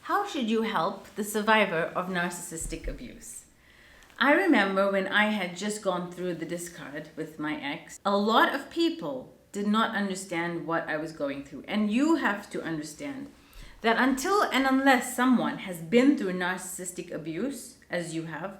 How should you help the survivor of narcissistic abuse? I remember when I had just gone through the discard with my ex, a lot of people did not understand what I was going through. And you have to understand that until and unless someone has been through narcissistic abuse, as you have,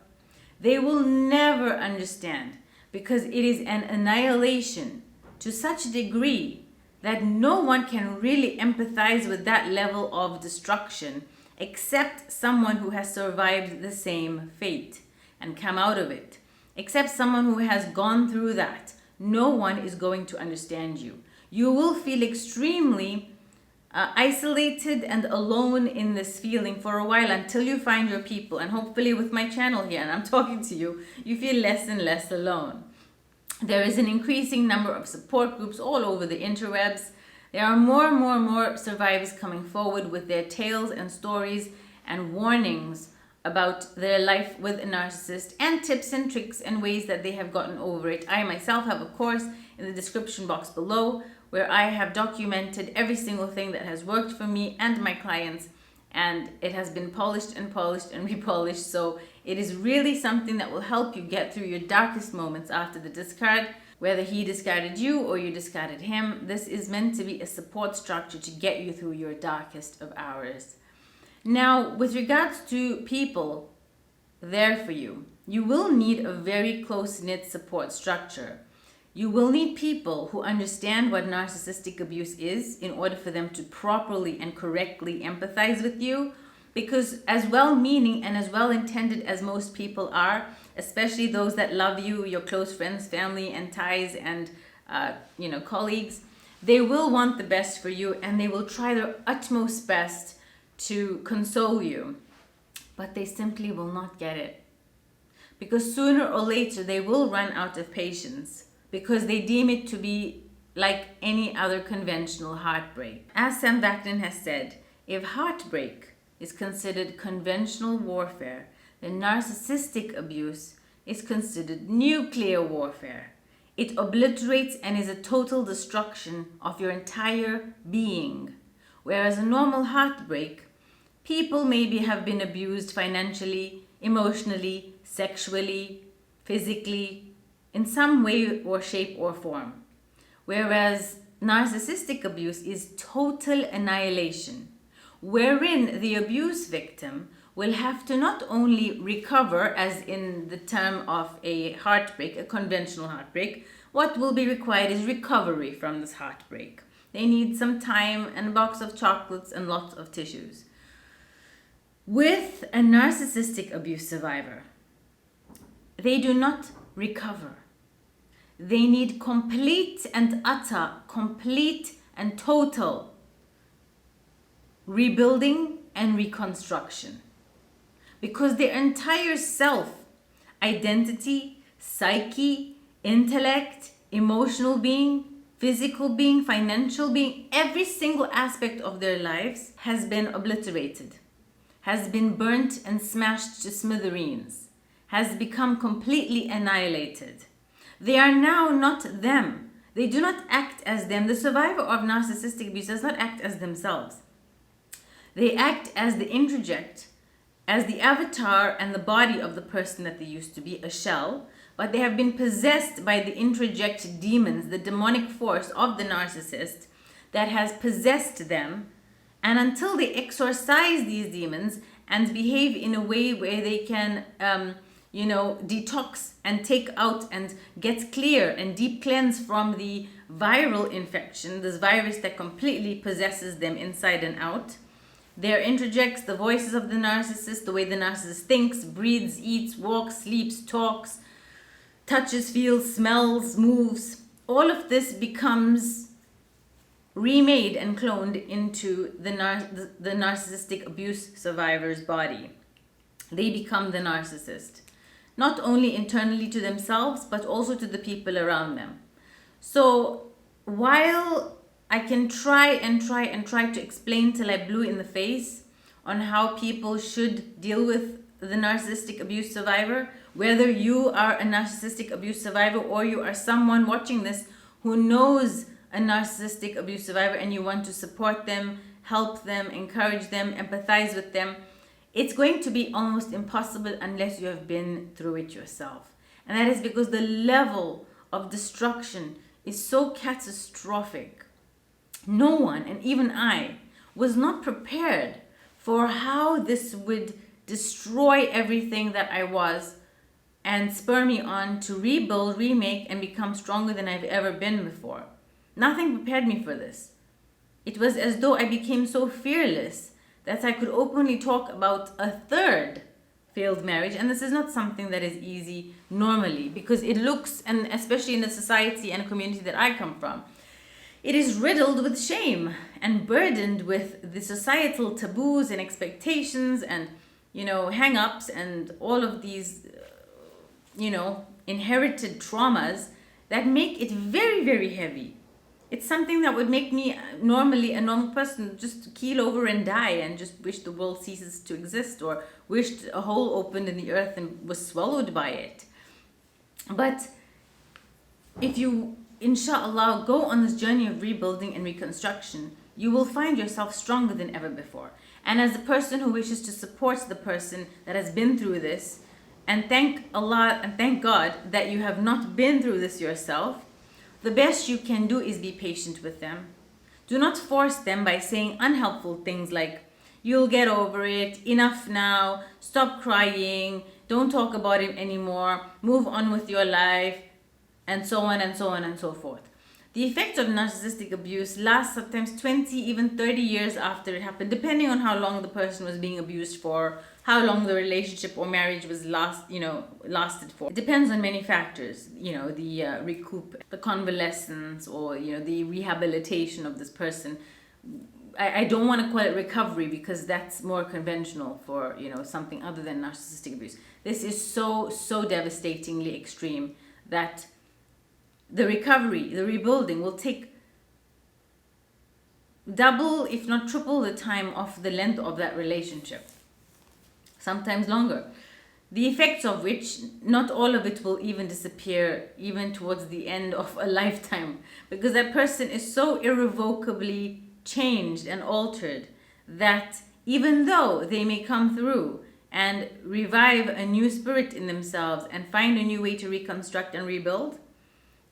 they will never understand, because it is an annihilation to such a degree that no one can really empathize with that level of destruction except someone who has survived the same fate and come out of it. Except someone who has gone through that. No one is going to understand you. You will feel extremely isolated and alone in this feeling for a while until you find your people. And hopefully with my channel here, and I'm talking to you, you feel less and less alone. There is an increasing number of support groups all over the interwebs. There are more and more survivors coming forward with their tales and stories and warnings about their life with a narcissist, and tips and tricks and ways that they have gotten over it. I myself have a course in the description box below where I have documented every single thing that has worked for me and my clients, and it has been polished and repolished. So it is really something that will help you get through your darkest moments after the discard. Whether he discarded you or you discarded him, this is meant to be a support structure to get you through your darkest of hours. Now, with regards to people there for you, you will need a very close-knit support structure. You will need people who understand what narcissistic abuse is in order for them to properly and correctly empathize with you, because as well-meaning and as well-intended as most people are, especially those that love you, your close friends, family, and ties, and colleagues, they will want the best for you and they will try their utmost best to console you, but they simply will not get it, because sooner or later they will run out of patience, because they deem it to be like any other conventional heartbreak. As Sam Vaknin has said, if heartbreak is considered conventional warfare, then narcissistic abuse is considered nuclear warfare. It obliterates and is a total destruction of your entire being. Whereas a normal heartbreak, people maybe have been abused financially, emotionally, sexually, physically, in some way or shape or form. Whereas narcissistic abuse is total annihilation, wherein the abuse victim will have to not only recover, as in the term of a heartbreak, a conventional heartbreak. What will be required is recovery from this heartbreak. They need some time and a box of chocolates and lots of tissues. With a narcissistic abuse survivor, they do not recover. They need complete and utter, complete and total rebuilding and reconstruction, because their entire self, identity, psyche, intellect, emotional being, physical being, financial being, every single aspect of their lives has been obliterated, has been burnt and smashed to smithereens, has become completely annihilated. They are now not them. They do not act as them. The survivor of narcissistic abuse does not act as themselves. They act as the introject, as the avatar and the body of the person that they used to be, a shell, but they have been possessed by the introject demons, the demonic force of the narcissist that has possessed them. And until they exorcise these demons and behave in a way where they can, detox and take out and get clear and deep cleanse from the viral infection, this virus that completely possesses them inside and out. There introjects the voices of the narcissist, the way the narcissist thinks, breathes, eats, walks, sleeps, talks, touches, feels, smells, moves. All of this becomes remade and cloned into the narcissistic abuse survivor's body. They become the narcissist, not only internally to themselves, but also to the people around them. So while I can try to explain till I blue in the face on how people should deal with the narcissistic abuse survivor, whether you are a narcissistic abuse survivor or you are someone watching this who knows a narcissistic abuse survivor and you want to support them, help them, encourage them, empathize with them, it's going to be almost impossible unless you have been through it yourself. And that is because the level of destruction is so catastrophic. No one, and even I, was not prepared for how this would destroy everything that I was and spur me on to rebuild, remake, and become stronger than I've ever been before. Nothing prepared me for this. It was as though I became so fearless that I could openly talk about a third failed marriage. And this is not something that is easy normally, because it looks, and especially in the society and community that I come from, it is riddled with shame and burdened with the societal taboos and expectations and, hang-ups and all of these, inherited traumas that make it very, very heavy. It's something that would make me normally a normal person just keel over and die and just wish the world ceases to exist, or wished a hole opened in the earth and was swallowed by it. But if you, inshallah, go on this journey of rebuilding and reconstruction, you will find yourself stronger than ever before. And as a person who wishes to support the person that has been through this, and thank Allah and thank God that you have not been through this yourself, the best you can do is be patient with them. Do not force them by saying unhelpful things like, you'll get over it, enough now, stop crying, don't talk about it anymore, move on with your life, and so on and so on and so forth. The effects of narcissistic abuse last sometimes 20, even 30 years after it happened, depending on how long the person was being abused for, how long the relationship or marriage was lasted for. It depends on many factors, the recoup, the convalescence, or, the rehabilitation of this person. I don't want to call it recovery because that's more conventional for, something other than narcissistic abuse. This is so devastatingly extreme that the recovery, the rebuilding will take double, if not triple, the time of the length of that relationship. Sometimes longer. The effects of which, not all of it will even disappear even towards the end of a lifetime, because that person is so irrevocably changed and altered that even though they may come through and revive a new spirit in themselves and find a new way to reconstruct and rebuild,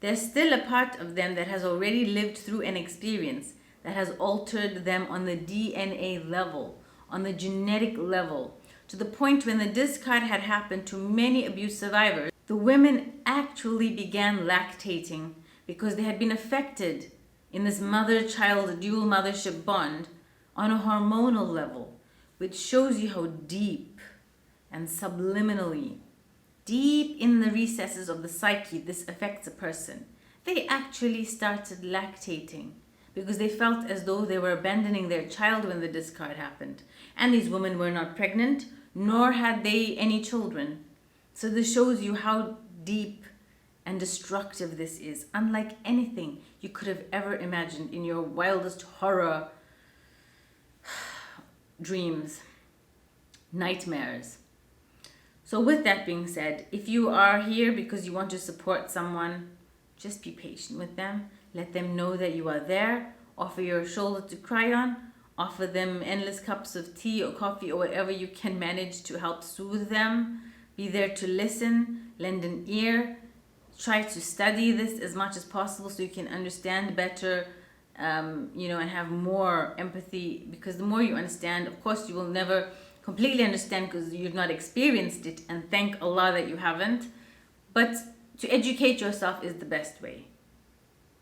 there's still a part of them that has already lived through an experience that has altered them on the DNA level, on the genetic level, to the point when the discard had happened to many abuse survivors, the women actually began lactating because they had been affected in this mother-child dual mothership bond on a hormonal level, which shows you how deep and subliminally, deep in the recesses of the psyche, this affects a person. They actually started lactating because they felt as though they were abandoning their child when the discard happened. And these women were not pregnant, nor had they any children. So this shows you how deep and destructive this is, unlike anything you could have ever imagined in your wildest horror dreams, nightmares. So with that being said, if you are here because you want to support someone, just be patient with them. Let them know that you are there. Offer your shoulder to cry on. Offer them endless cups of tea or coffee or whatever you can manage to help soothe them. Be there to listen, lend an ear. Try to study this as much as possible so you can understand better, and have more empathy, because the more you understand, of course, you will never completely understand because you've not experienced it, and thank Allah that you haven't. But to educate yourself is the best way.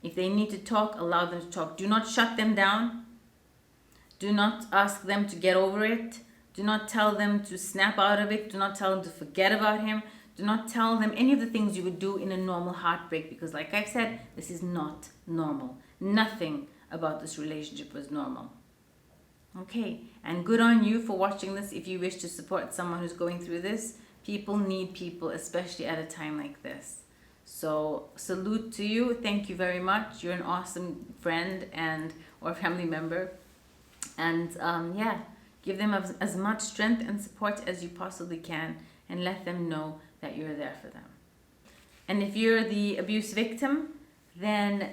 If they need to talk, allow them to talk. Do not shut them down. Do not ask them to get over it. Do not tell them to snap out of it. Do not tell them to forget about him. Do not tell them any of the things you would do in a normal heartbreak, because like I've said, this is not normal. Nothing about this relationship was normal. Okay, and good on you for watching this. If you wish to support someone who's going through this, people need people, especially at a time like this. So salute to you. Thank you very much. You're an awesome friend or family member. And give them as much strength and support as you possibly can, and let them know that you're there for them. And if you're the abuse victim, then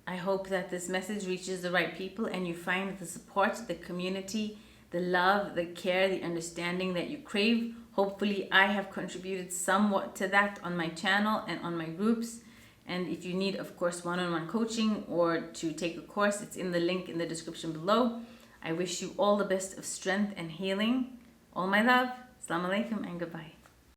I hope that this message reaches the right people and you find the support, the community, the love, the care, the understanding that you crave. Hopefully, I have contributed somewhat to that on my channel and on my groups. And if you need, of course, one-on-one coaching or to take a course, it's in the link in the description below. I wish you all the best of strength and healing. All my love. Assalamu alaikum and goodbye.